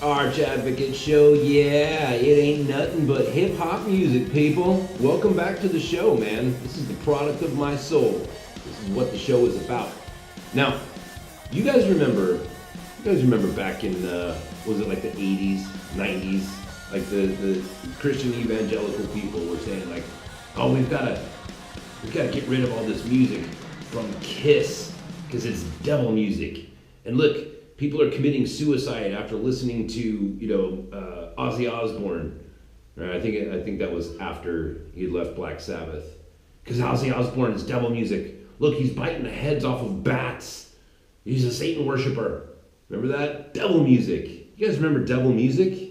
Arch Advocate Show, yeah, it ain't nothing but hip hop music, people. Welcome back to the show, man. This is the product of my soul. This is what the show is about. Now, you guys remember back in was it like the 80s, 90s? Like the Christian evangelical people were saying like, oh, we've gotta get rid of all this music from Kiss because it's devil music. And look, people are committing suicide after listening to Ozzy Osbourne. Right? I think that was after he left Black Sabbath because Ozzy Osbourne is devil music. Look, he's biting the heads off of bats. He's a Satan worshiper. Remember that? Devil music. You guys remember devil music?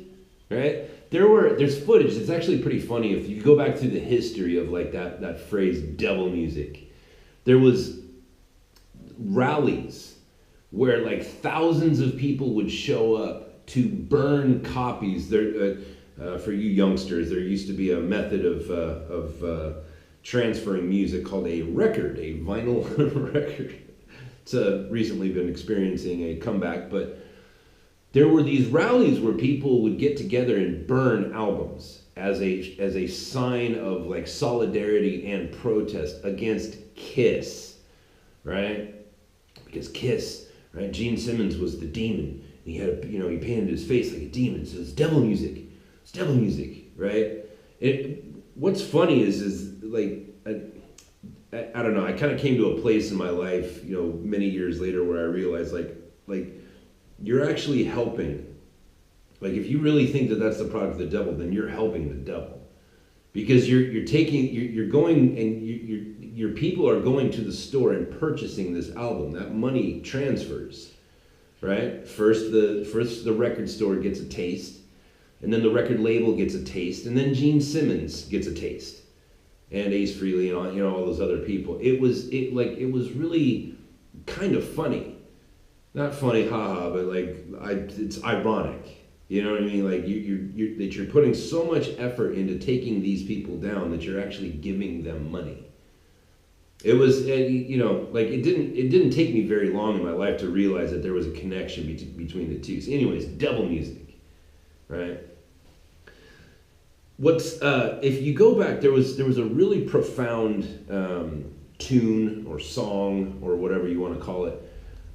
Right? There's footage. It's actually pretty funny if you go back through the history of like that phrase devil music. There was rallies where like thousands of people would show up to burn copies. For you youngsters, there used to be a method of transferring music called a record, a vinyl record. It's recently been experiencing a comeback, but there were these rallies where people would get together and burn albums as a sign of like solidarity and protest against Kiss, right? Because Kiss, right? Gene Simmons was the demon. He had he painted his face like a demon. So it's devil music. It's devil music, right? What's funny is like I don't know. I kind of came to a place in my life, many years later, where I realized like you're actually helping. Like if you really think that that's the product of the devil, then you're helping the devil, because you're going and your people are going to the store and purchasing this album. That money transfers, right? First the record store gets a taste, and then the record label gets a taste, and then Gene Simmons gets a taste, and Ace Frehley and all those other people. It was really kind of funny. Not funny, haha, but it's ironic. You know what I mean? Like you're putting so much effort into taking these people down that you're actually giving them money. It was, it didn't take me very long in my life to realize that there was a connection between the two. So anyways, devil music, right? If you go back, there was a really profound tune or song or whatever you want to call it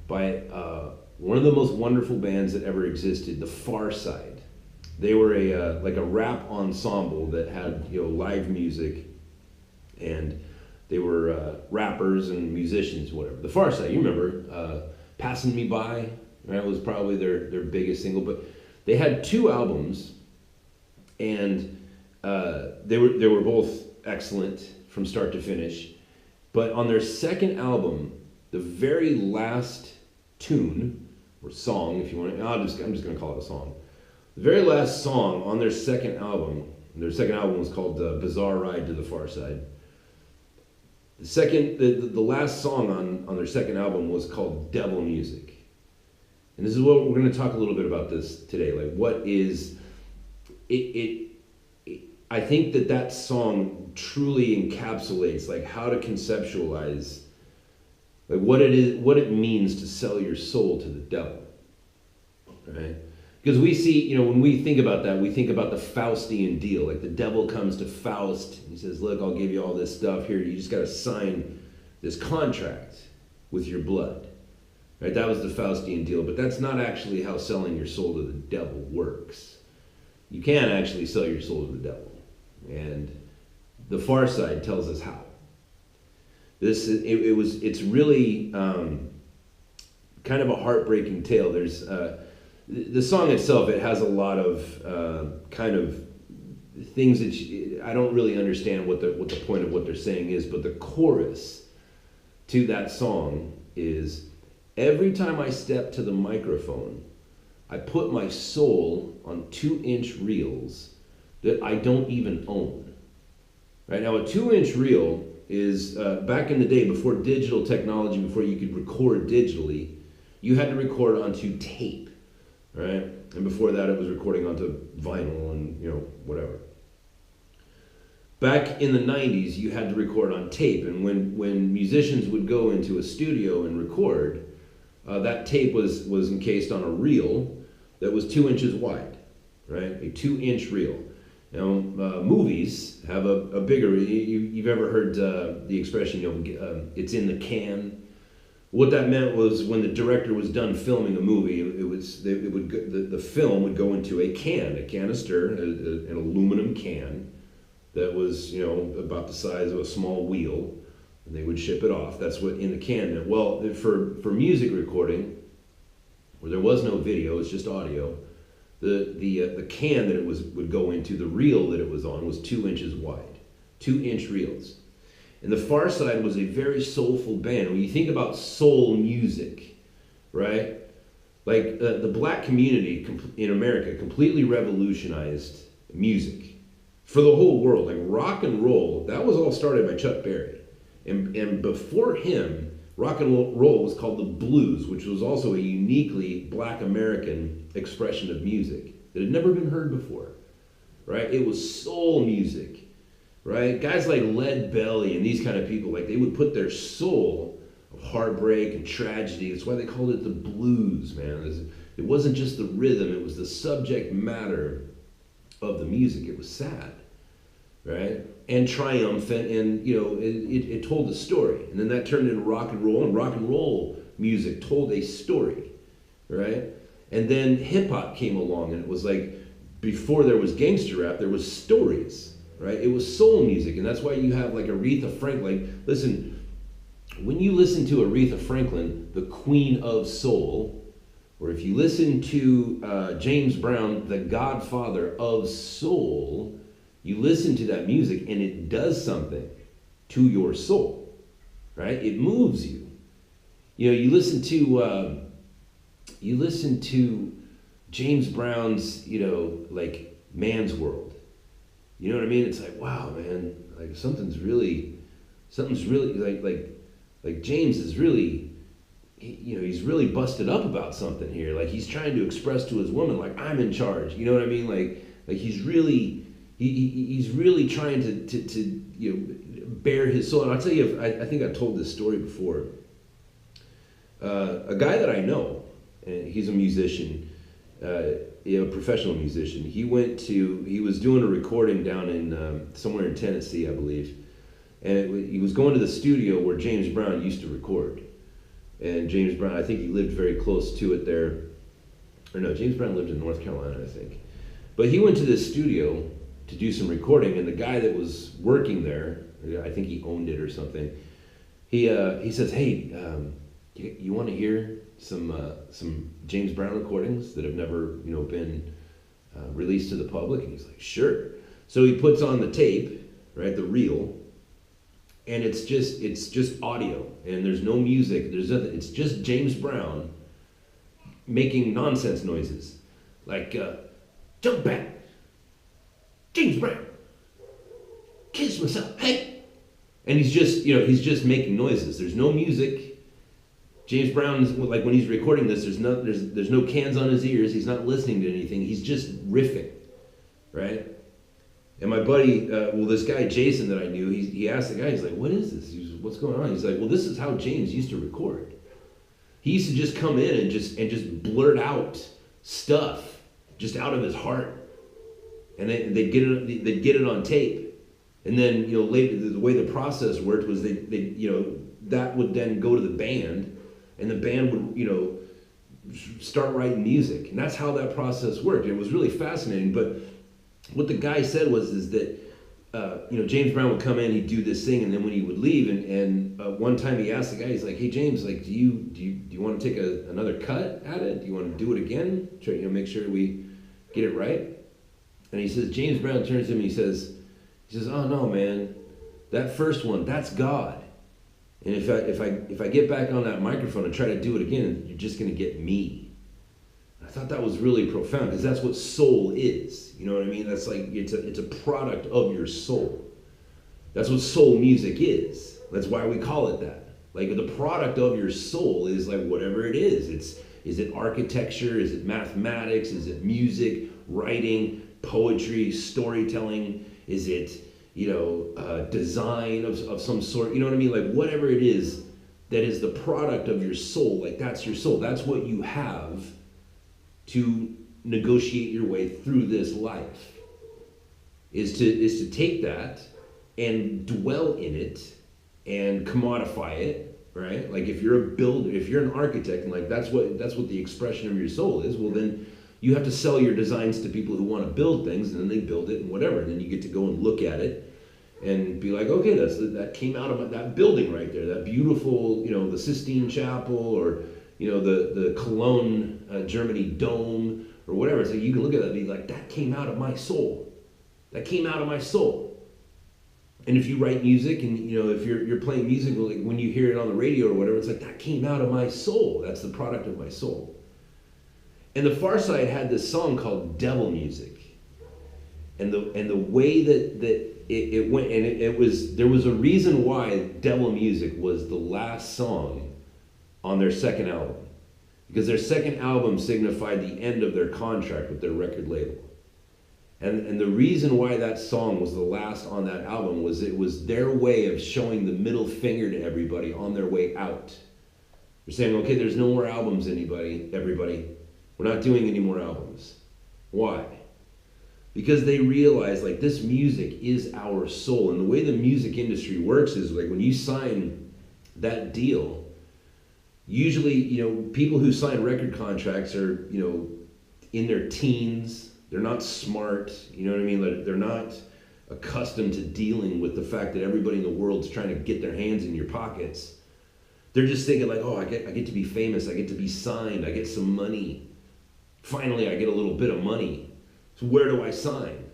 by one of the most wonderful bands that ever existed, The Pharcyde. They were a rap ensemble that had live music, and they were rappers and musicians, whatever. The Pharcyde, you remember, "Passing Me By," right? Was probably their biggest single, but they had two albums, and they were both excellent from start to finish. But on their second album, the very last tune or song, if you want, I'm just going to call it a song. The very last song on their second album was called "Bizarre Ride to the Far Side." The last song on their second album was called "Devil Music," and this is what we're going to talk a little bit about this today. Like, what is it? I think that song truly encapsulates like how to conceptualize like what it is, what it means to sell your soul to the devil, right? Because we see, when we think about that, we think about the Faustian deal. Like the devil comes to Faust, and he says, "Look, I'll give you all this stuff here. You just got to sign this contract with your blood." Right? That was the Faustian deal, but that's not actually how selling your soul to the devil works. You can't actually sell your soul to the devil, and the Pharcyde tells us how. It's really kind of a heartbreaking tale. There's the song itself. It has a lot of kind of things that I don't really understand what the point of what they're saying is. But the chorus to that song is, "Every time I step to the microphone, I put my soul on 2-inch reels that I don't even own." Right now, a 2-inch reel is back in the day before digital technology, before you could record digitally, you had to record onto tape, right? And before that, it was recording onto vinyl and whatever. Back in the 90s, you had to record on tape, and when musicians would go into a studio and record, that tape was encased on a reel, that was 2 inches wide, right? A 2-inch reel. Now, movies have a bigger. You've ever heard the expression, it's in the can. What that meant was when the director was done filming a movie, the film would go into a canister, an aluminum can that was about the size of a small wheel, and they would ship it off. That's what in the can meant. Well, for music recording, where there was no video, it's just audio. The can that it would go into, the reel that it was on, was 2 inches wide, 2-inch reels. And the Far Side was a very soulful band. When you think about soul music, right? Like the black community in America completely revolutionized music for the whole world. Like rock and roll, that was all started by Chuck Berry. And before him, rock and roll was called the blues, which was also a uniquely black American expression of music that had never been heard before, right? It was soul music, right? Guys like Lead Belly and these kind of people, like they would put their soul of heartbreak and tragedy. That's why they called it the blues, man. It wasn't just the rhythm, it was the subject matter of the music. It was sad, right? And triumphant, and it told a story. And then that turned into rock and roll music told a story, right? And then hip hop came along, and it was like, before there was gangster rap, there was stories, right? It was soul music, and that's why you have like Aretha Franklin. Like, listen, when you listen to Aretha Franklin, the Queen of Soul, or if you listen to James Brown, the Godfather of Soul, you listen to that music and it does something to your soul, right? It moves you. You listen to James Brown's, like Man's World. You know what I mean? It's like, wow, man, like something's really like James is really, he's really busted up about something here. Like he's trying to express to his woman, like, I'm in charge. You know what I mean? Like he's really, he's really trying to bare his soul. And I'll tell you, I think I've told this story before. A guy that I know, and he's a musician, a professional musician. He was doing a recording down in somewhere in Tennessee, I believe. And he was going to the studio where James Brown used to record. And James Brown, I think he lived very close to it there. Or no, James Brown lived in North Carolina, I think. But he went to this studio to do some recording, and the guy that was working there, I think he owned it or something, he says, hey, you want to hear some James Brown recordings that have never been released to the public? And he's like, sure. So he puts on the tape, right, the reel, and it's just audio, and there's no music, there's nothing. It's just James Brown making nonsense noises, like jump back, James Brown, kiss myself, hey, and he's just making noises. There's no music. James Brown's, like, when he's recording this, there's no cans on his ears. He's not listening to anything. He's just riffing, right? And my buddy, this guy Jason that I knew, he asked the guy, he's like, what is this? He was, what's going on? He's like, well, this is how James used to record. He used to just come in and just blurt out stuff just out of his heart, and they'd get it on tape, and then later the way the process worked was they that would then go to the band, and the band would start writing music, and that's how that process worked. It was really fascinating. But what the guy said was that James Brown would come in, he'd do this thing, and then when he would leave, and one time he asked the guy, he's like, hey James, like, do you want to take another cut at it? Do you want to do it again? Try make sure we get it right. And he says, James Brown turns to him and he says, oh no, man, that first one, that's God. And if I get back on that microphone and try to do it again, you're just gonna get me. I thought that was really profound, because that's what soul is. You know what I mean? That's like, it's a product of your soul. That's what soul music is. That's why we call it that. Like, the product of your soul is like whatever it is. Is it architecture? Is it mathematics? Is it music, writing, poetry, storytelling? Is it design of some sort? You know what I mean? Like, whatever it is that is the product of your soul, like, that's your soul. That's what you have to negotiate your way through this life. Is to take that and dwell in it and commodify it, right? Like if you're a builder, if you're an architect, and like that's what the expression of your soul is, well then you have to sell your designs to people who want to build things, and then they build it and whatever, and then you get to go and look at it and be like, okay, that came out of that building right there, that beautiful, the Sistine Chapel, or the Cologne, Germany Dome, or whatever. So you can look at that and be like, that came out of my soul. That came out of my soul. And if you write music, and if you're playing music, like when you hear it on the radio or whatever, it's like, that came out of my soul. That's the product of my soul. And the Far Side had this song called Devil Music. And the way that it went, and there was a reason why Devil Music was the last song on their second album. Because their second album signified the end of their contract with their record label. And the reason why that song was the last on that album was it was their way of showing the middle finger to everybody on their way out. They're saying, okay, there's no more albums, everybody. We're not doing any more albums. Why? Because they realize, like, this music is our soul. And the way the music industry works is, like, when you sign that deal, usually, people who sign record contracts are, in their teens. They're not smart, you know what I mean? Like, they're not accustomed to dealing with the fact that everybody in the world's trying to get their hands in your pockets. They're just thinking like, oh, I get to be famous, I get to be signed, I get some money. Finally, I get a little bit of money. So where do I sign?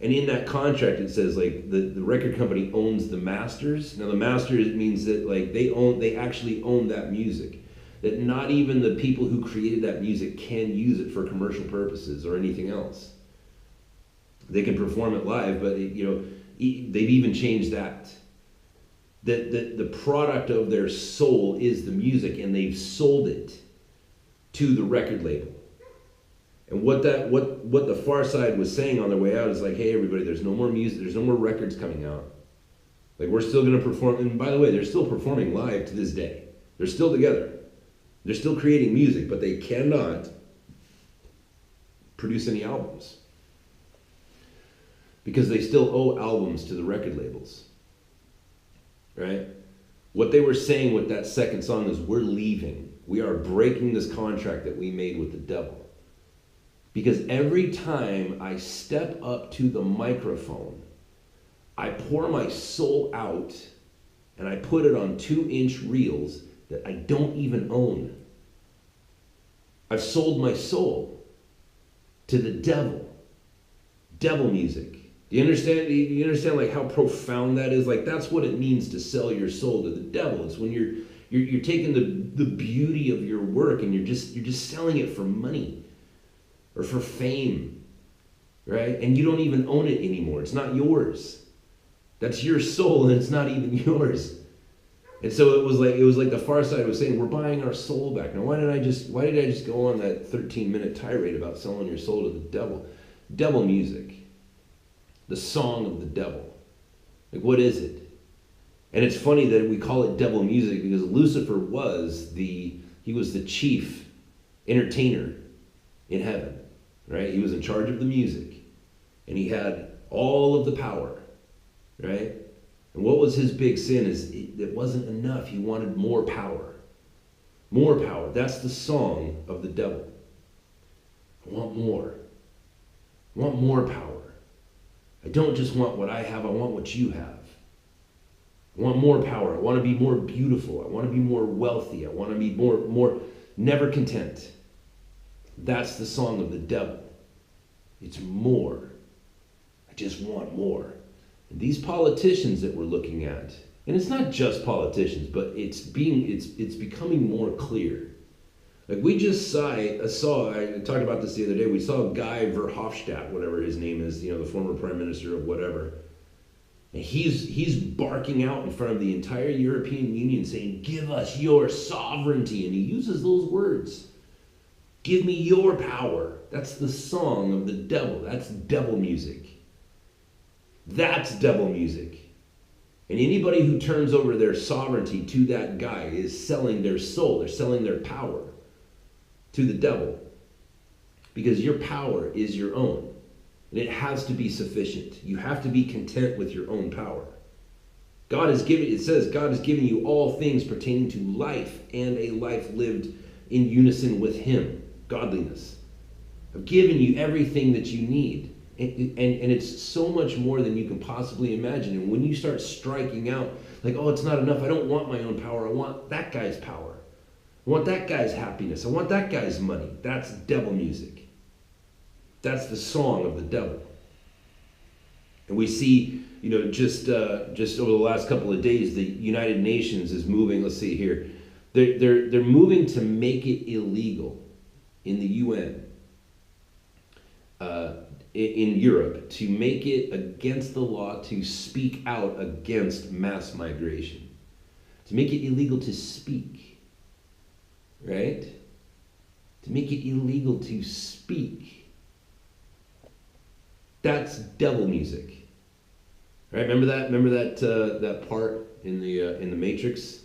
And in that contract, it says like the record company owns the masters. Now the masters means that like they actually own that music. That not even the people who created that music can use it for commercial purposes or anything else. They can perform it live, but they've even changed that. That the product of their soul is the music, and they've sold it to the record label. And what the Far Side was saying on their way out is like, hey everybody, there's no more music, there's no more records coming out. Like we're still gonna perform, and by the way, they're still performing live to this day. They're still together. They're still creating music, but they cannot produce any albums because they still owe albums to the record labels, right? What they were saying with that second song is, we're leaving. We are breaking this contract that we made with the devil. Because every time I step up to the microphone, I pour my soul out and I put it on 2-inch reels that I don't even own. I've sold my soul to the devil. Devil music. Do you understand? Do you understand like how profound that is? Like that's what it means to sell your soul to the devil. It's when you're taking the beauty of your work and you're just selling it for money or for fame, right? And you don't even own it anymore. It's not yours. That's your soul, and it's not even yours. And so it was like the Far Side was saying, we're buying our soul back. Now why did I just go on that 13-minute tirade about selling your soul to the devil? Devil music. The song of the devil. Like what is it? And it's funny that we call it devil music because Lucifer was the chief entertainer in heaven, right? He was in charge of the music and he had all of the power, right? And what was his big sin is it wasn't enough. He wanted more power. More power. That's the song of the devil. I want more. I want more power. I don't just want what I have, I want what you have. I want more power. I want to be more beautiful. I want to be more wealthy. I want to be more never content. That's the song of the devil. It's more. I just want more. And these politicians that we're looking at, and it's not just politicians, but it's becoming more clear. Like we just saw, I talked about this the other day, we saw Guy Verhofstadt, whatever his name is, the former prime minister of whatever. And he's barking out in front of the entire European Union saying, give us your sovereignty. And he uses those words. Give me your power. That's the song of the devil. That's devil music. That's devil music. And anybody who turns over their sovereignty to that guy is selling their soul. They're selling their power to the devil. because your power is your own. And it has to be sufficient. You have to be content with your own power. It says, God has given you all things pertaining to life and a life lived in unison with Him, godliness. I've given you everything that you need. And it's so much more than you can possibly imagine. And when you start striking out, like, oh, it's not enough. I don't want my own power. I want that guy's power. I want that guy's happiness. I want that guy's money. That's devil music. That's the song of the devil. And we see, just over the last couple of days, the United Nations is moving. Let's see here. They're moving to make it illegal in the UN, in Europe, to make it against the law to speak out against mass migration, to make it illegal to speak, right? To make it illegal to speak. That's devil music. Right? Remember that part in the Matrix?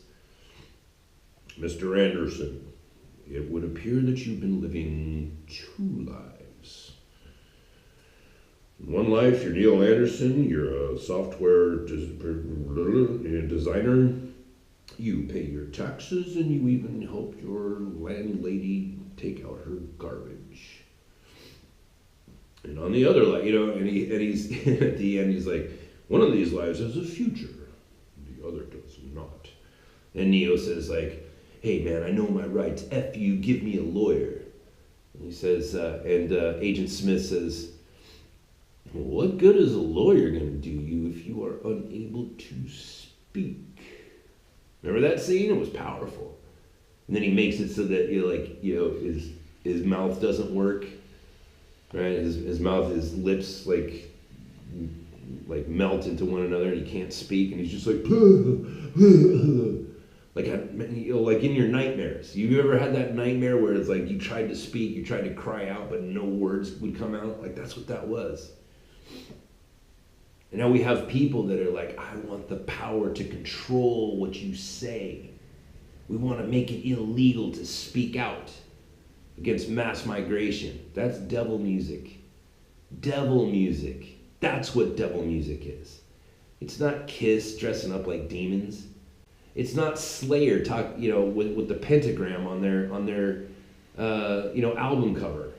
Mr. Anderson, it would appear that you've been living two lives. In one life, you're Neil Anderson. You're a software designer. You pay your taxes, and you even help your landlady take out her garbage. And on the other life, and he's at the end, he's like, one of these lives has a future, the other does not. And Neo says, like, hey man, I know my rights. F you, give me a lawyer. And he says, Agent Smith says, well, what good is a lawyer going to do you if you are unable to speak? Remember that scene? It was powerful. And then he makes it so that his mouth doesn't work, right? His mouth, his lips like melt into one another, and he can't speak, and he's just like, like in your nightmares. You ever had that nightmare where it's like you tried to speak, you tried to cry out, but no words would come out? Like, that's what that was. And now we have people that are like, I want the power to control what you say. We want to make it illegal to speak out against mass migration. That's devil music. Devil music. That's what devil music is. It's not Kiss dressing up like demons. It's not Slayer with the pentagram on their album cover.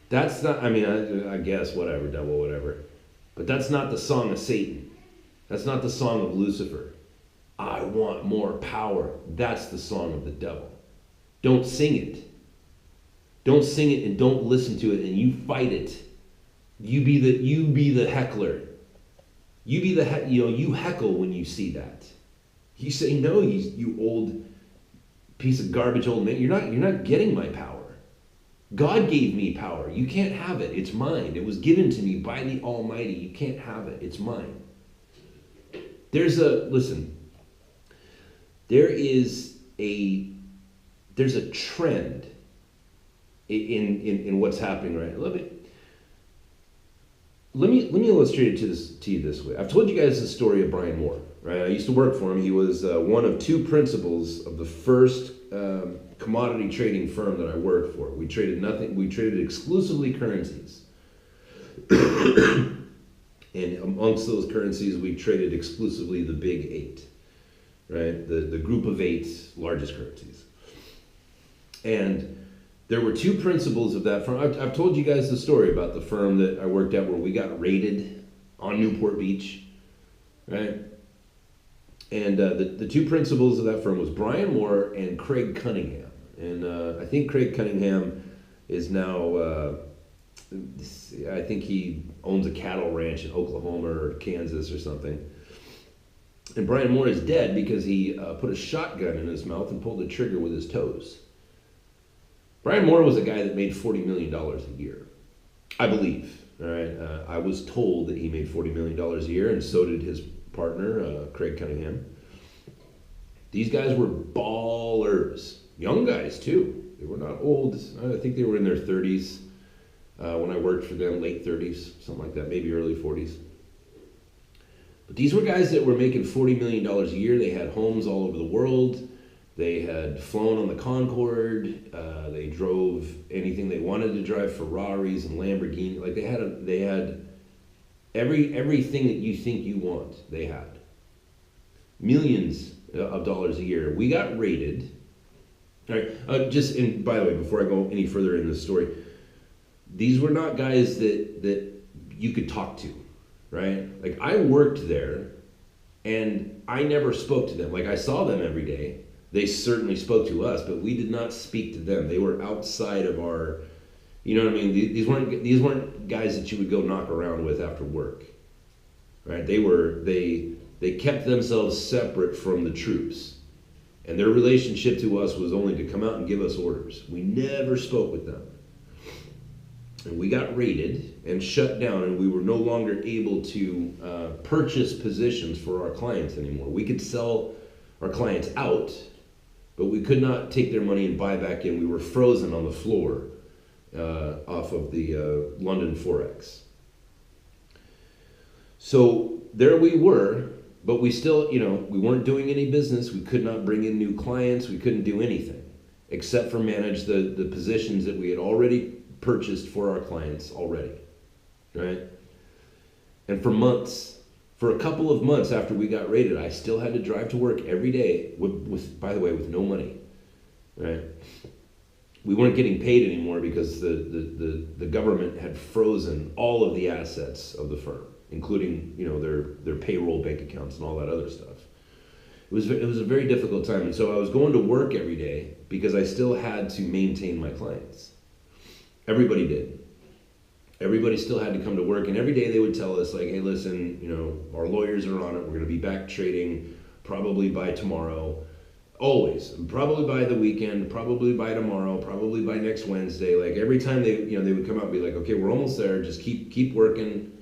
That's not, I guess, whatever, devil, whatever. But that's not the song of Satan. That's not the song of Lucifer. I want more power. That's the song of the devil. Don't sing it. Don't sing it and don't listen to it, and you fight it. You be the heckler. You heckle when you see that. You say, no, you old piece of garbage old man. You're not getting my power. God gave me power. You can't have it. It's mine. It was given to me by the Almighty. You can't have it. It's mine. There's a trend in what's happening right now. Let me illustrate it to you this way. I've told you guys the story of Brian Moore, right? I used to work for him. He was one of two principals of the first commodity trading firm that I worked for. We traded nothing. We traded exclusively currencies. And amongst those currencies, we traded exclusively the big eight, right? The group of eight largest currencies. And there were two principals of that firm. I've told you guys the story about the firm that I worked at where we got raided on Newport Beach, right? And the two principals of that firm was Brian Moore and Craig Cunningham. And I think Craig Cunningham is now, I think he owns a cattle ranch in Oklahoma or Kansas or something. And Brian Moore is dead because he put a shotgun in his mouth and pulled the trigger with his toes. Brian Moore was a guy that made $40 million a year, I believe. All right, I was told that he made $40 million a year, and so did his partner, Craig Cunningham. These guys were ballers, young guys too. They were not old. I think they were in their 30s when I worked for them, late 30s, something like that, maybe early 40s. But these were guys that were making $40 million a year. They had homes all over the world. They had flown on the Concorde. They drove anything they wanted to drive, Ferraris and Lamborghini. Like they had everything that you think you want. They had millions of dollars a year. We got raided. All right. By the way, before I go any further in this story, these were not guys that you could talk to, right? Like I worked there, and I never spoke to them. Like I saw them every day. They certainly spoke to us, but we did not speak to them. They were outside of our, you know what I mean? These weren't guys that you would go knock around with after work, right? They kept themselves separate from the troops, and their relationship to us was only to come out and give us orders. We never spoke with them, and we got raided and shut down, and we were no longer able to purchase positions for our clients anymore. We could sell our clients out, but we could not take their money and buy back in. We were frozen on the floor off of the London Forex. So there we were, but we still, we weren't doing any business. We could not bring in new clients. We couldn't do anything except for manage the positions that we had already purchased for our clients already, right? And for a couple of months after we got raided, I still had to drive to work every day by the way, with no money, right? We weren't getting paid anymore because the government had frozen all of the assets of the firm, including, their payroll, bank accounts, and all that other stuff. It was a very difficult time, and so I was going to work every day because I still had to maintain my clients. Everybody did. Everybody still had to come to work, and every day they would tell us, like, hey, listen, our lawyers are on it. We're going to be back trading probably by tomorrow. Always. Probably by the weekend, probably by tomorrow, probably by next Wednesday. Like, every time they would come out and be like, okay, we're almost there. Just keep working.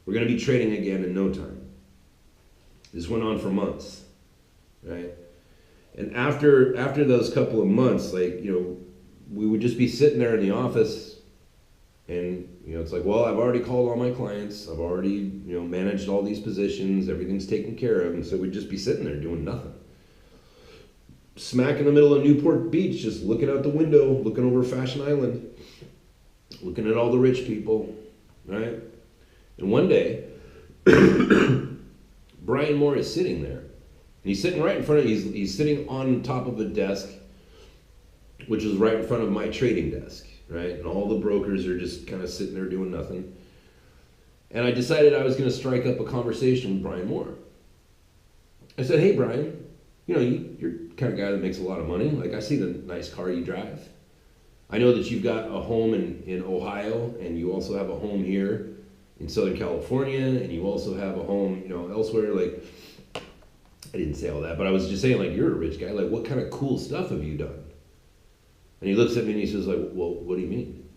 We're going to be trading again in no time. This went on for months, right? And after those couple of months, like, we would just be sitting there in the office, and it's like, well, I've already called all my clients, I've already managed all these positions, everything's taken care of, and so we'd just be sitting there doing nothing, smack in the middle of Newport Beach, just looking out the window, looking over Fashion Island, looking at all the rich people, right? And one day, Brian Moore is sitting there, and he's sitting right in front of he's sitting on top of a desk, which is right in front of my trading desk, right? And all the brokers are just kind of sitting there doing nothing. And I decided I was going to strike up a conversation with Brian Moore. I said, hey, Brian, you're the kind of guy that makes a lot of money. Like, I see the nice car you drive. I know that you've got a home in Ohio, and you also have a home here in Southern California, and you also have a home, elsewhere. Like, I didn't say all that, but I was just saying, like, you're a rich guy. Like, what kind of cool stuff have you done? And he looks at me and he says, like, well, what do you mean?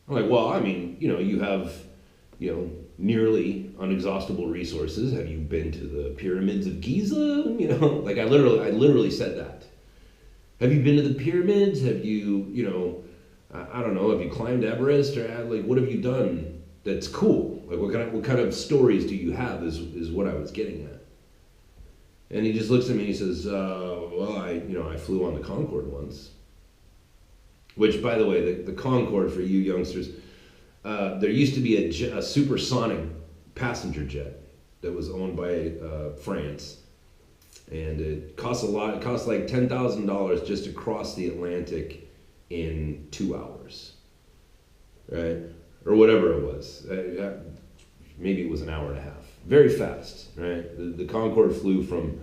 I'm like, well, I mean, you have, nearly unexhaustible resources. Have you been to the pyramids of Giza? Like I literally said that. Have you been to the pyramids? Have you, I don't know, have you climbed Everest, or like, what have you done that's cool? Like, what kind of stories do you have is what I was getting at. And he just looks at me and he says, well, I flew on the Concorde once. Which, by the way, the Concorde, for you youngsters, there used to be a supersonic passenger jet that was owned by France, and it cost a lot. It cost like $10,000 just to cross the Atlantic in 2 hours, right, or whatever it was. Maybe it was an hour and a half. Very fast, right? The Concorde flew from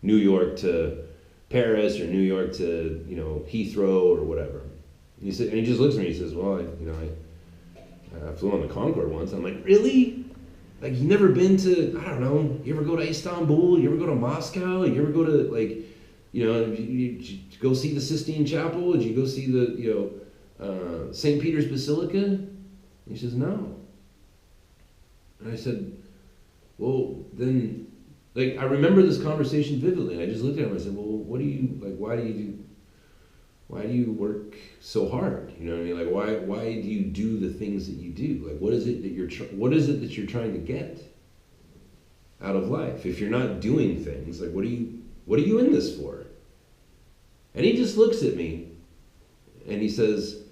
New York to Paris, or New York to Heathrow, or whatever. And he just looks at me and he says, well, I flew on the Concorde once. I'm like, really? Like, you never been to, I don't know, you ever go to Istanbul? You ever go to Moscow? You ever go to, like, you go see the Sistine Chapel? Did you go see the, St. Peter's Basilica? And he says, no. And I said, well, then, like, I remember this conversation vividly. And I just looked at him and I said, well, why do you work so hard? You know what I mean? Like, why do you do the things that you do? Like, what is it that you're trying to get out of life? If you're not doing things, like, what are you in this for? And he just looks at me and he says,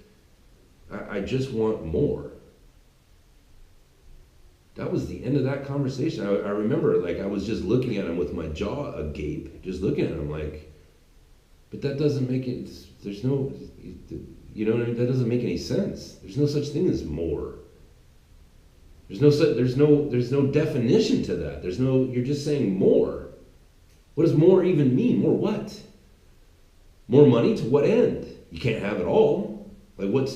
I just want more. That was the end of that conversation. I remember, like, I was just looking at him with my jaw agape, just looking at him like, but that doesn't make it, there's no, you know what I mean? That doesn't make any sense. There's no such thing as more. There's no definition to that. You're just saying more. What does more even mean? More what? More money to what end? You can't have it all. Like, what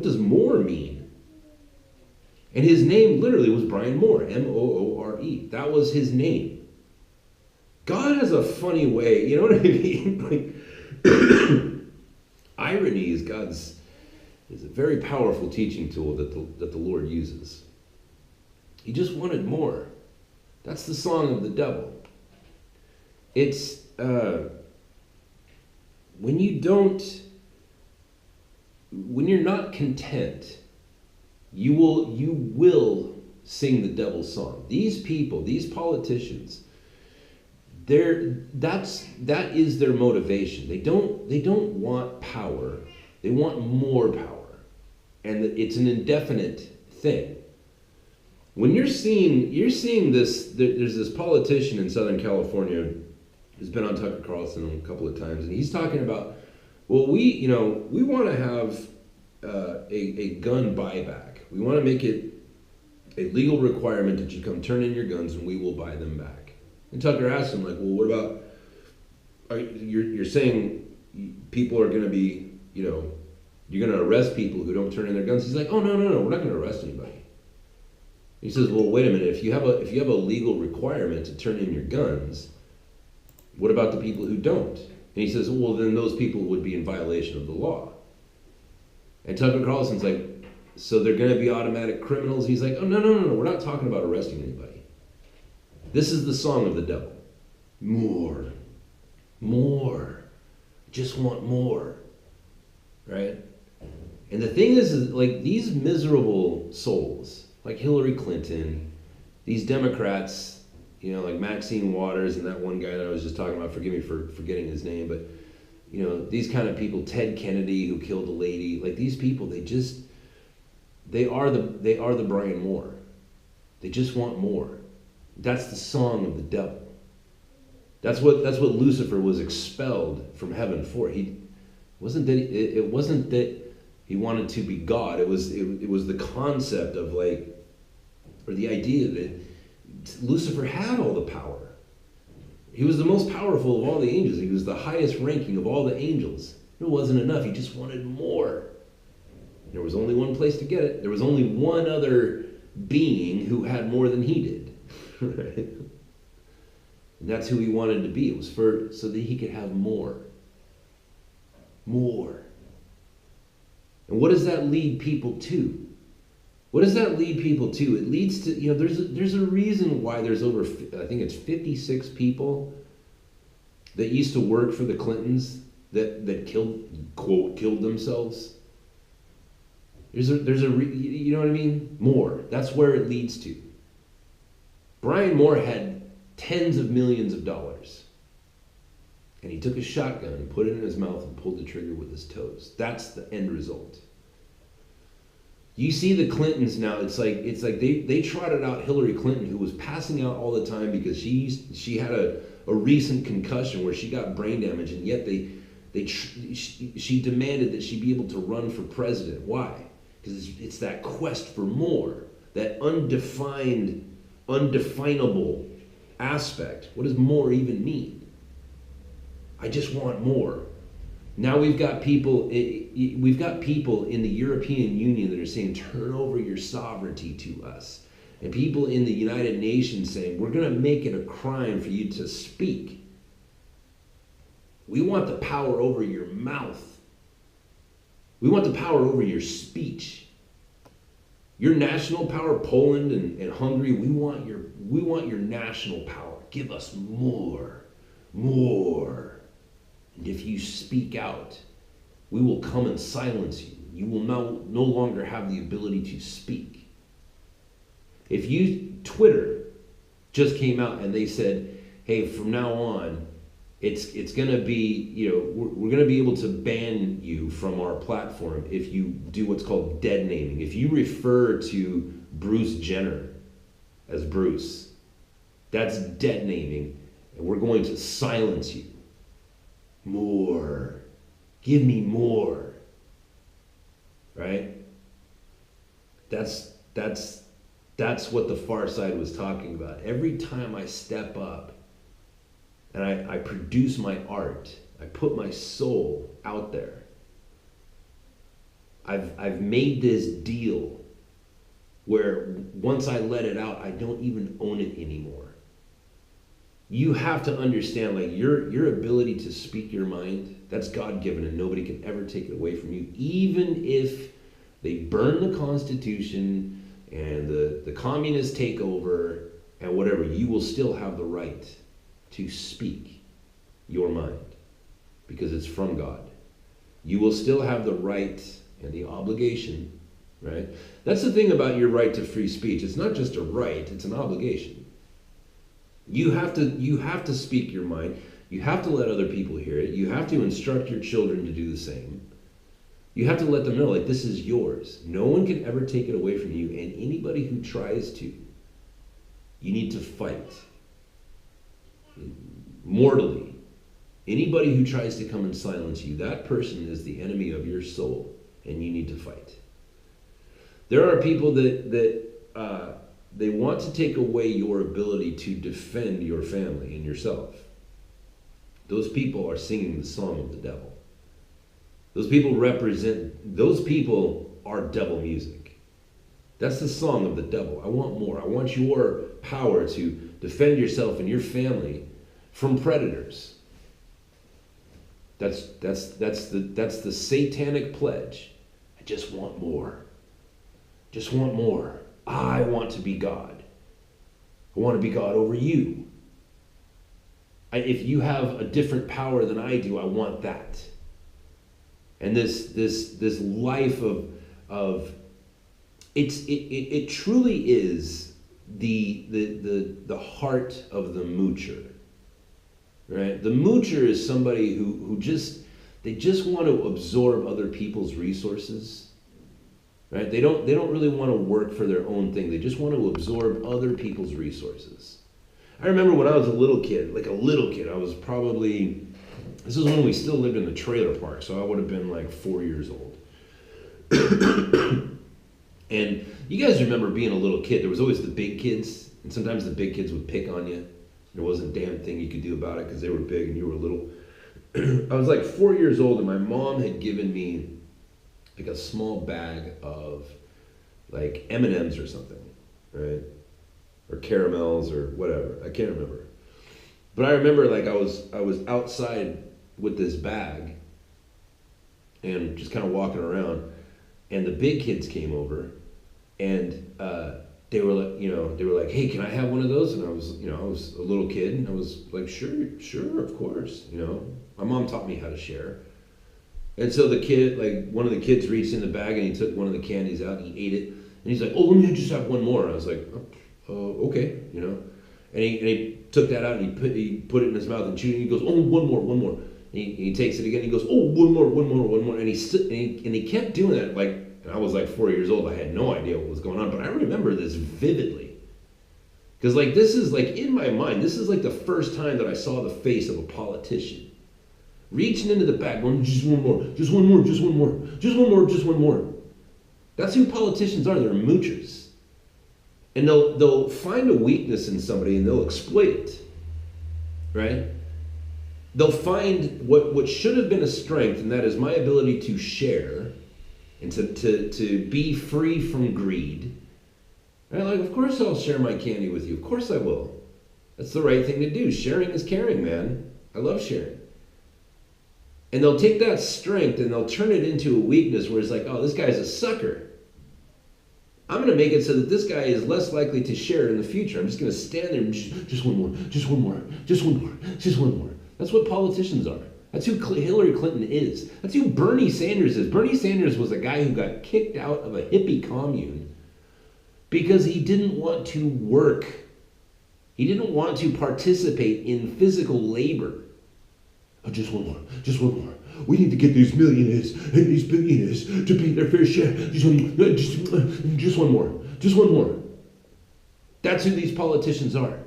does more mean? And his name literally was Brian Moore, Moore. That was his name. God has a funny way, you know what I mean? Like, irony is is a very powerful teaching tool that the Lord uses. He just wanted more. That's the song of the devil. It's when you're not content, you will sing the devil's song. These people, these politicians, that is their motivation. They don't want power. They want more power, and it's an indefinite thing. When you're seeing this, there's this politician in Southern California who's been on Tucker Carlson a couple of times, and he's talking about, well, we want to have a gun buyback. We want to make it a legal requirement that you come turn in your guns and we will buy them back. And Tucker asked him, like, well, what about, you're saying people are going to be, you're going to arrest people who don't turn in their guns? He's like, oh, no, we're not going to arrest anybody. He says, well, wait a minute, if you have a legal requirement to turn in your guns, what about the people who don't? And he says, well, then those people would be in violation of the law. And Tucker Carlson's like, so they're going to be automatic criminals? He's like, oh, no, we're not talking about arresting anybody. This is the song of the devil. More. Just want more. Right? And the thing is like, these miserable souls, like Hillary Clinton, these Democrats, like Maxine Waters and that one guy that I was just talking about, forgive me for forgetting his name, but these kind of people, Ted Kennedy who killed a lady, like these people, they are the Brian Moore. They just want more. That's the song of the devil. That's what Lucifer was expelled from heaven for. It wasn't that he wanted to be God. It was the concept of or the idea that Lucifer had all the power. He was the most powerful of all the angels. He was the highest ranking of all the angels. It wasn't enough. He just wanted more. There was only one place to get it. There was only one other being who had more than he did. Right? And that's who he wanted to be. It was so that he could have more. More. And what does that lead people to? What does that lead people to? It leads to, there's a reason why there's over, I think it's 56 people that used to work for the Clintons that killed themselves. There's a you know what I mean? More. That's where it leads to. Brian Moore had tens of millions of dollars. And he took a shotgun and put it in his mouth and pulled the trigger with his toes. That's the end result. You see the Clintons now, it's like they trotted out Hillary Clinton, who was passing out all the time because she had a recent concussion where she got brain damage, and yet she demanded that she be able to run for president. Why? Because it's that quest for more, that undefinable aspect. What does more even mean? I just want more. Now we've got people in the European Union that are saying, turn over your sovereignty to us. And people in the United Nations saying, we're going to make it a crime for you to speak. We want the power over your mouth. We want the power over your speech. Your national power, Poland and Hungary, we want your national power. Give us more. And if you speak out, we will come and silence you. You will no longer have the ability to speak. Twitter just came out and they said, hey, from now on, It's going to be, we're going to be able to ban you from our platform if you do what's called dead naming. If you refer to Bruce Jenner as Bruce, that's dead naming, and we're going to silence you. More. Give me more. Right? That's what the far side was talking about. Every time I step up and I produce my art, I put my soul out there, I've made this deal where once I let it out, I don't even own it anymore. You have to understand, like, your ability to speak your mind, that's God-given, and nobody can ever take it away from you. Even if they burn the Constitution and the communists take over and whatever, you will still have the right to speak your mind because it's from God. You will still have the right and the obligation, right? That's the thing about your right to free speech. It's not just a right, it's an obligation. You have to speak your mind. You have to let other people hear it. You have to instruct your children to do the same. You have to let them know, like, this is yours. No one can ever take it away from you, and anybody who tries to, you need to fight. Mortally. Anybody who tries to come and silence you, that person is the enemy of your soul, and you need to fight. There are people that they want to take away your ability to defend your family and yourself. Those people are singing the song of the devil. Those people are devil music. That's the song of the devil. I want more. I want your power to defend yourself and your family from predators. That's the satanic pledge. I just want more. Just want more. I want to be God. I want to be God over you. If you have a different power than I do, I want that. And this life of it truly is the heart of the moocher. Right? The moocher is somebody who just want to absorb other people's resources. Right? They don't really want to work for their own thing. They just want to absorb other people's resources. I remember when I was a little kid, I was probably, this is when we still lived in the trailer park, so I would have been like 4 years old. And you guys remember being a little kid, there was always the big kids, and sometimes the big kids would pick on you. There wasn't a damn thing you could do about it because they were big and you were little. I was like 4 years old, and my mom had given me like a small bag of like M&Ms or something, right? Or caramels or whatever. I can't remember. But I remember like I was outside with this bag and just kind of walking around, and the big kids came over, and they were like, hey, can I have one of those? And I was a little kid, and I was like, sure, of course. My mom taught me how to share. And so one of the kids reached in the bag and he took one of the candies out and he ate it. And he's like, oh, let me just have one more. And I was like, okay, And he took that out and he put it in his mouth and chewed it. And he goes, oh, one more. And he takes it again. And he goes, oh, one more. And he kept doing that. And I was like 4 years old. I had no idea what was going on. But I remember this vividly. Because this is in my mind, this is the first time that I saw the face of a politician. Reaching into the bag, going, just one more. That's who politicians are. They're moochers. And they'll find a weakness in somebody and they'll exploit it. Right? They'll find what should have been a strength, and that is my ability to share and to be free from greed. Right? Of course I'll share my candy with you. Of course I will. That's the right thing to do. Sharing is caring, man. I love sharing. And they'll take that strength and they'll turn it into a weakness where it's like, oh, this guy's a sucker. I'm going to make it so that this guy is less likely to share in the future. I'm just going to stand there and just one more. That's what politicians are. That's who Hillary Clinton is. That's who Bernie Sanders is. Bernie Sanders was a guy who got kicked out of a hippie commune because he didn't want to work. He didn't want to participate in physical labor. Oh, just one more. Just one more. We need to get these millionaires and these billionaires to pay their fair share. Just one more. Just one more. That's who these politicians are.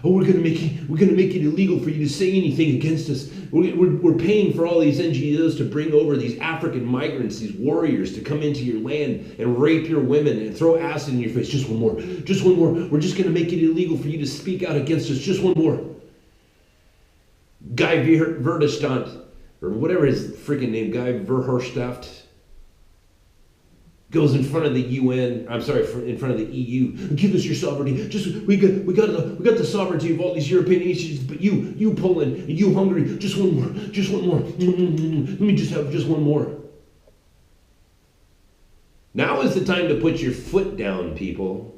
Oh, we're gonna make it illegal for you to say anything against us. We're paying for all these NGOs to bring over these African migrants, these warriors, to come into your land and rape your women and throw acid in your face. Just one more. Just one more. We're just gonna make it illegal for you to speak out against us. Just one more. Guy Verhofstadt, or whatever his freaking name, Guy Verhofstadt, goes in front of the UN. I'm sorry, in front of the EU. Give us your sovereignty. Just we got the sovereignty of all these European nations, but you Poland, and you Hungary. Just one more. Just one more. Let me just have just one more. Now is the time to put your foot down, people,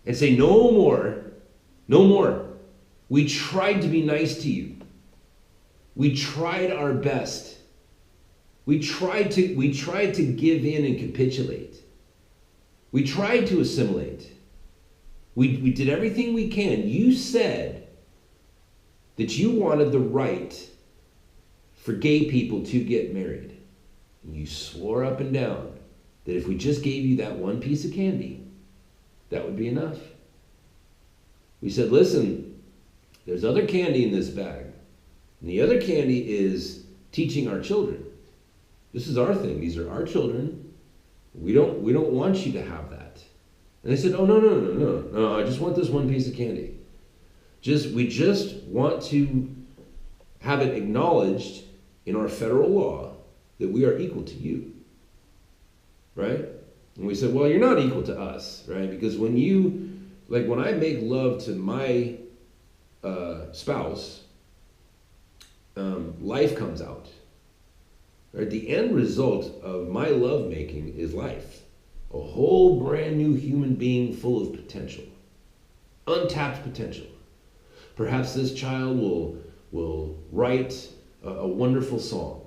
and say no more. No more. We tried to be nice to you. We tried our best. We tried to give in and capitulate. We tried to assimilate. We did everything we can. You said that you wanted the right for gay people to get married. You swore up and down that if we just gave you that one piece of candy, that would be enough. We said, listen, there's other candy in this bag. And the other candy is teaching our children. This is our thing. These are our children. We don't want you to have that. And they said, oh, no. I just want this one piece of candy. We just want to have it acknowledged in our federal law that we are equal to you. Right? And we said, well, you're not equal to us, right? Because when I make love to my spouse, life comes out. Right? The end result of my lovemaking is life. A whole brand new human being full of potential. Untapped potential. Perhaps this child will write a wonderful song.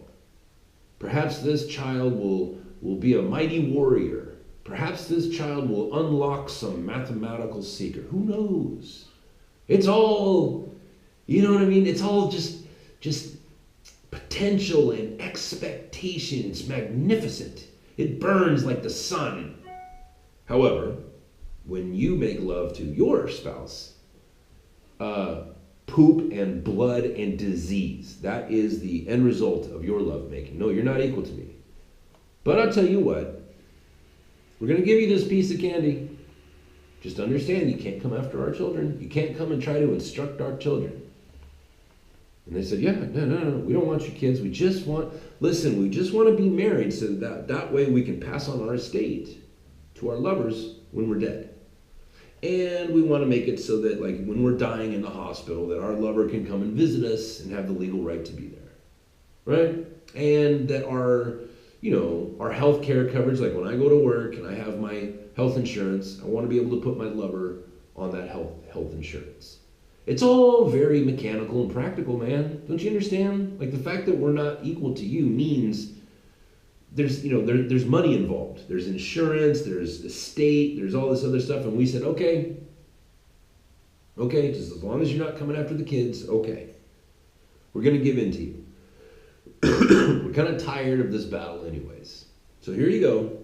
Perhaps this child will be a mighty warrior. Perhaps this child will unlock some mathematical secret. Who knows? It's all, you know what I mean? It's all just potential and expectation. It's magnificent. It burns like the sun. However, when you make love to your spouse, poop and blood and disease, that is the end result of your lovemaking. No, you're not equal to me. But I'll tell you what, we're going to give you this piece of candy. Just understand, you can't come after our children. You can't come and try to instruct our children. And they said, yeah, no, we don't want your kids. We just want to be married so that way we can pass on our estate to our lovers when we're dead. And we want to make it so that, like, when we're dying in the hospital, that our lover can come and visit us and have the legal right to be there. Right? And that our health care coverage, like when I go to work and I have my health insurance, I want to be able to put my lover on that health insurance. It's all very mechanical and practical, man. Don't you understand? Like, the fact that we're not equal to you means there's money involved. There's insurance, there's estate, there's all this other stuff. And we said, okay, just as long as you're not coming after the kids, okay. We're going to give in to you. We're kind of tired of this battle anyways. So here you go.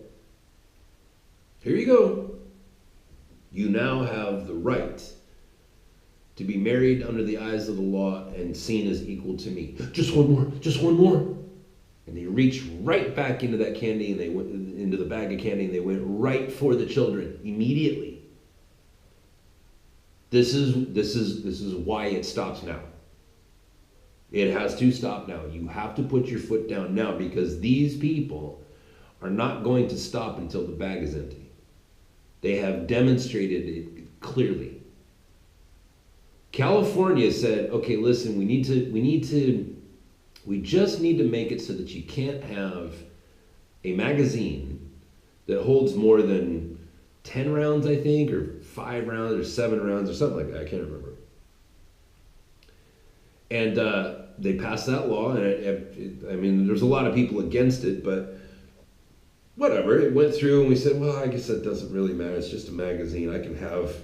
You now have the right to be married under the eyes of the law and seen as equal to me. Just one more. And they reached right back into that candy, and they went into the bag of candy, and they went right for the children immediately. This is why it stops now. It has to stop now. You have to put your foot down now, because these people are not going to stop until the bag is empty. They have demonstrated it clearly. California said, okay, listen, we just need to make it so that you can't have a magazine that holds more than 10 rounds, I think, or 5 rounds, or 7 rounds, or something like that. I can't remember. And they passed that law, and there's a lot of people against it, but whatever. It went through, and we said, well, I guess that doesn't really matter. It's just a magazine. I can have,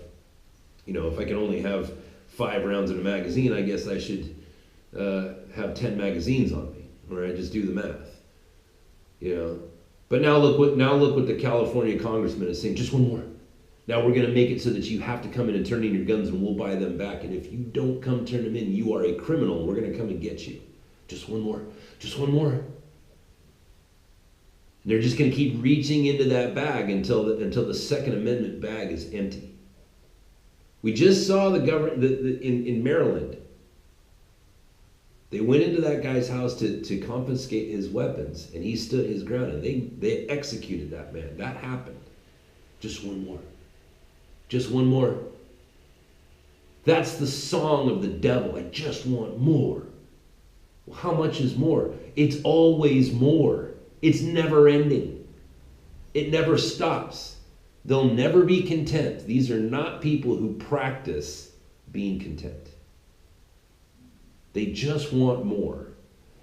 if I can only have 5 rounds in a magazine, I guess I should have 10 magazines on me, or I just do the math, you know. But now look what the California congressman is saying. Just one more. Now we're going to make it so that you have to come in and turn in your guns, and we'll buy them back. And if you don't come turn them in, you are a criminal. We're going to come and get you. Just one more. Just one more. And they're just going to keep reaching into that bag until the Second Amendment bag is empty. We just saw the government in Maryland. They went into that guy's house to confiscate his weapons, and he stood his ground, and they executed that man. That happened. Just one more. Just one more. That's the song of the devil. I just want more. Well, how much is more? It's always more. It's never ending. It never stops. They'll never be content. These are not people who practice being content. They just want more.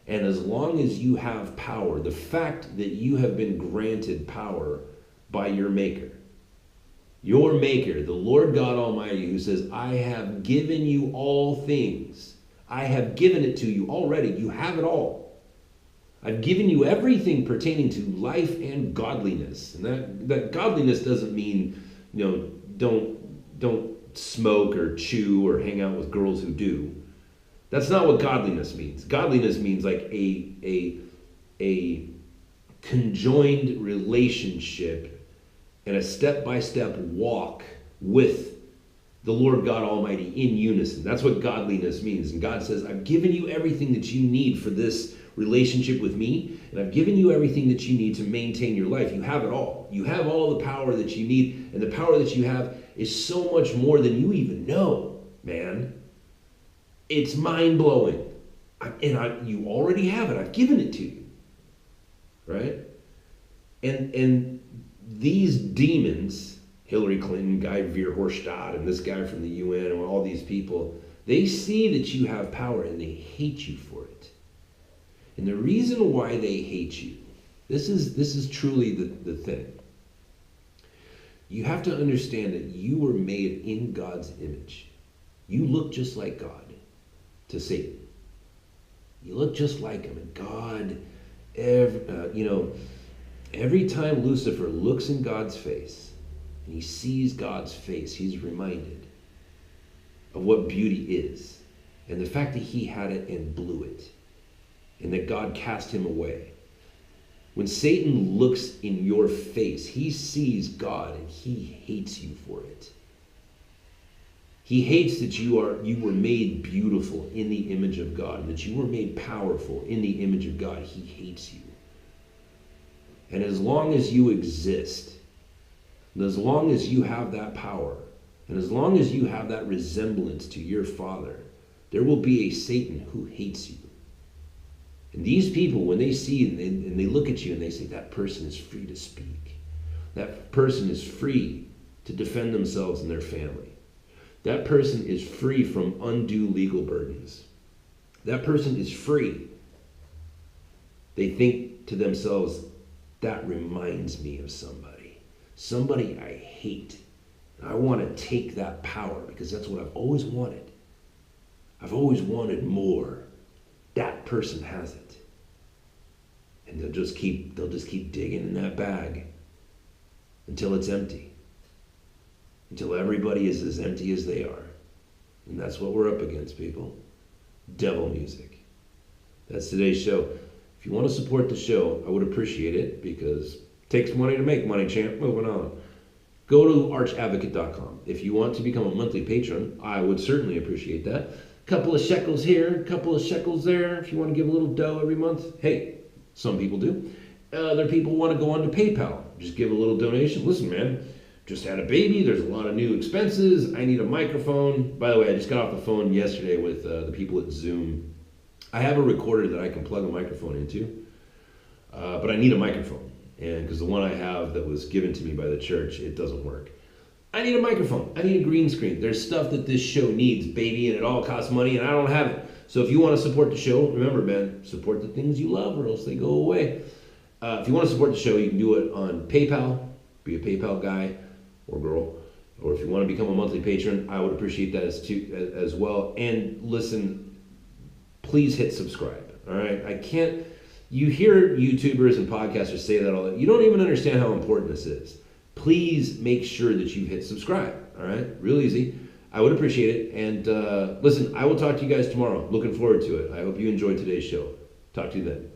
And as long as you have power, the fact that you have been granted power by your Maker, the Lord God Almighty, who says, I have given you all things. I have given it to you already. You have it all. I've given you everything pertaining to life and godliness. And that godliness doesn't mean, don't smoke or chew or hang out with girls who do. That's not what godliness means. Godliness means like a conjoined relationship and a step-by-step walk with the Lord God Almighty in unison. That's what godliness means. And God says, I've given you everything that you need for this relationship with me, and I've given you everything that you need to maintain your life. You have it all. You have all the power that you need, and the power that you have is so much more than you even know, man. It's mind-blowing. You already have it. I've given it to you. Right? And these demons, Hillary Clinton, Guy Verhofstadt, and this guy from the UN, and all these people, they see that you have power and they hate you for it. And the reason why they hate you, this is truly the thing. You have to understand that you were made in God's image. You look just like God to Satan. You look just like him. And God, every time Lucifer looks in God's face and he sees God's face, he's reminded of what beauty is and the fact that he had it and blew it and that God cast him away. When Satan looks in your face, he sees God and he hates you for it. He hates that you were made beautiful in the image of God, and that you were made powerful in the image of God. He hates you. And as long as you exist, and as long as you have that power, and as long as you have that resemblance to your Father, there will be a Satan who hates you. And these people, when they see and they look at you and they say, that person is free to speak. That person is free to defend themselves and their family. That person is free from undue legal burdens. That person is free. They think to themselves, that reminds me of somebody. Somebody I hate. I want to take that power because that's what I've always wanted. I've always wanted more. That person has it. And they'll just keep digging in that bag until it's empty. Until everybody is as empty as they are. And that's what we're up against, people. Devil music. That's today's show. If you want to support the show, I would appreciate it because it takes money to make money, champ. Moving on. Go to archadvocate.com. If you want to become a monthly patron, I would certainly appreciate that. Couple of shekels here, couple of shekels there. If you want to give a little dough every month, hey, some people do. Other people want to go on to PayPal. Just give a little donation. Listen, man. Just had a baby. There's a lot of new expenses. I need a microphone. By the way, I just got off the phone yesterday with the people at Zoom. I have a recorder that I can plug a microphone into, but I need a microphone. And because the one I have that was given to me by the church, it doesn't work. I need a microphone. I need a green screen. There's stuff that this show needs, baby, and it all costs money, and I don't have it. So if you want to support the show, remember, man, support the things you love or else they go away. If you want to support the show, you can do it on PayPal. Be a PayPal guy or girl, or if you want to become a monthly patron, I would appreciate that as well. And listen, please hit subscribe. All right, I can't. You hear YouTubers and podcasters say that all. You don't even understand how important this is. Please make sure that you hit subscribe. All right, real easy. I would appreciate it. And listen, I will talk to you guys tomorrow. Looking forward to it. I hope you enjoyed today's show. Talk to you then.